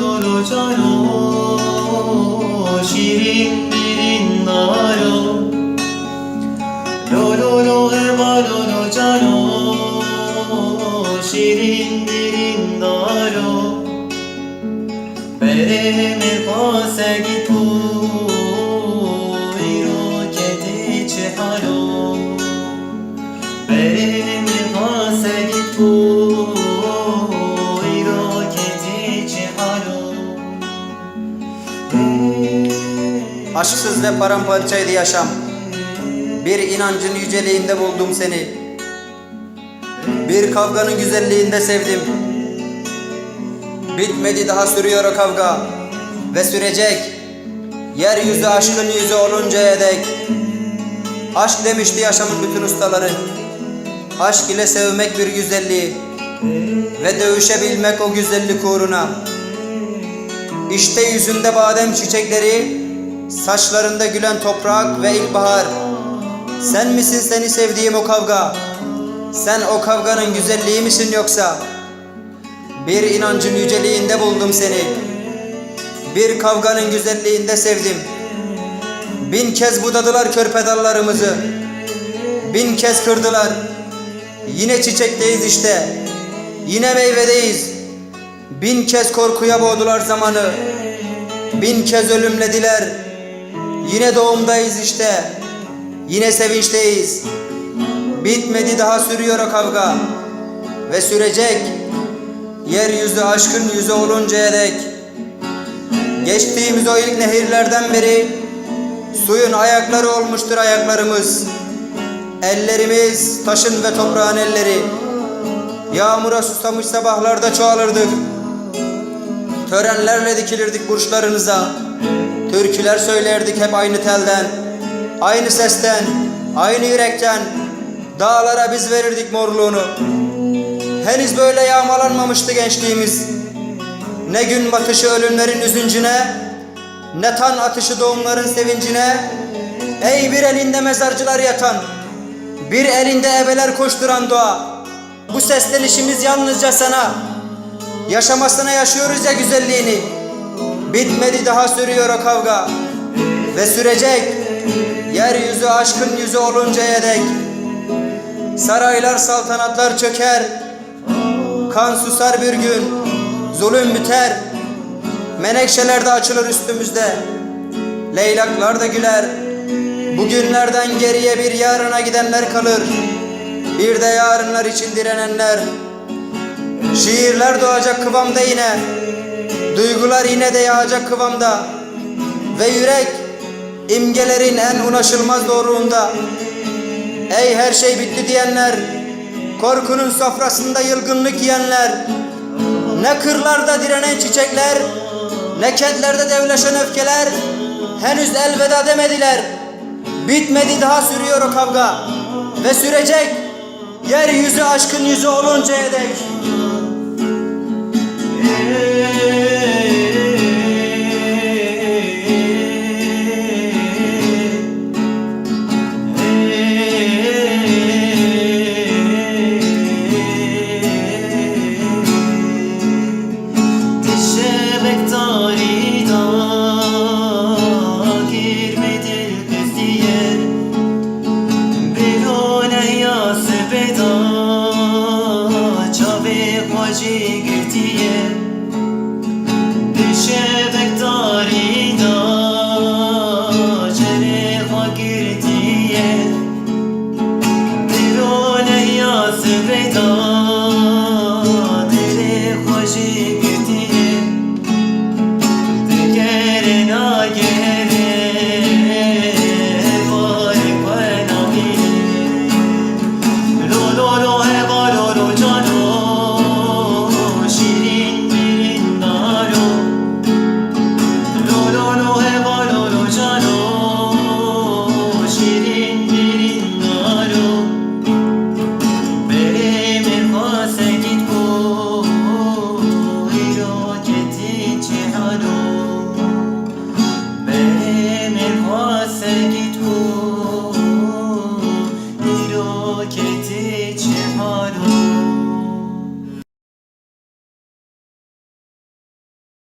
lo caro şirin dirin naro lo lo caro şirin dirin naro bere mir pase gitu iroketi çeharo bere mir pase gitu Aşksız ve paramparçaydı yaşam. Bir inancın yüceliğinde buldum seni. Bir kavganın güzelliğinde sevdim. Bitmedi daha sürüyor o kavga ve sürecek. Yeryüzü aşkın yüzü oluncaya dek. Aşk demişti yaşamın bütün ustaları. Aşk ile sevmek bir güzelliği ve dövüşebilmek o güzellik uğruna. İşte yüzünde badem çiçekleri, saçlarında gülen toprak ve ilkbahar. Sen misin seni sevdiğim o kavga? Sen o kavganın güzelliği misin yoksa? Bir inancın yüceliğinde buldum seni. Bir kavganın güzelliğinde sevdim. 1000 kez budadılar körpe dallarımızı. 1000 kez kırdılar. Yine çiçekteyiz işte. Yine meyvedeyiz. 1000 kez korkuya boğdular zamanı. 1000 kez ölümlediler. Yine doğumdayız işte. Yine sevinçteyiz. Bitmedi daha sürüyor o kavga ve sürecek. Yeryüzü aşkın yüzü oluncaya dek. Geçtiğimiz o ilk nehirlerden beri suyun ayakları olmuştur ayaklarımız. Ellerimiz taşın ve toprağın elleri. Yağmura susamış sabahlarda çoğalırdık. Törenlerle dikilirdik burçlarınıza. Türküler söylerdik hep aynı telden, aynı sesten, aynı yürekten. Dağlara biz verirdik morluğunu. Henüz böyle yağmalanmamıştı gençliğimiz. Ne gün batışı ölümlerin üzüncüne, ne tan atışı doğumların sevincine. Ey bir elinde mezarcılar yatan, bir elinde ebeler koşturan doğa. Bu seslenişimiz yalnızca sana. Yaşamasına yaşıyoruz ya güzelliğini. Bitmedi daha sürüyor o kavga ve sürecek. Yeryüzü aşkın yüzü oluncaya dek. Saraylar saltanatlar çöker. Kan susar bir gün. Zulüm biter. Menekşeler de açılır üstümüzde. Leylaklar da güler. Bugünlerden geriye bir yarına gidenler kalır. Bir de yarınlar için direnenler. Şiirler doğacak kıvamda yine. Duygular yine de yağacak kıvamda. Ve yürek imgelerin en ulaşılmaz doğruluğunda. Ey her şey bitti diyenler, korkunun sofrasında yılgınlık yiyenler. Ne kırlarda direnen çiçekler, ne kentlerde devleşen öfkeler henüz elveda demediler. Bitmedi daha sürüyor o kavga ve sürecek. Yeryüzü aşkın yüzü oluncaya dek. Düşe bektarin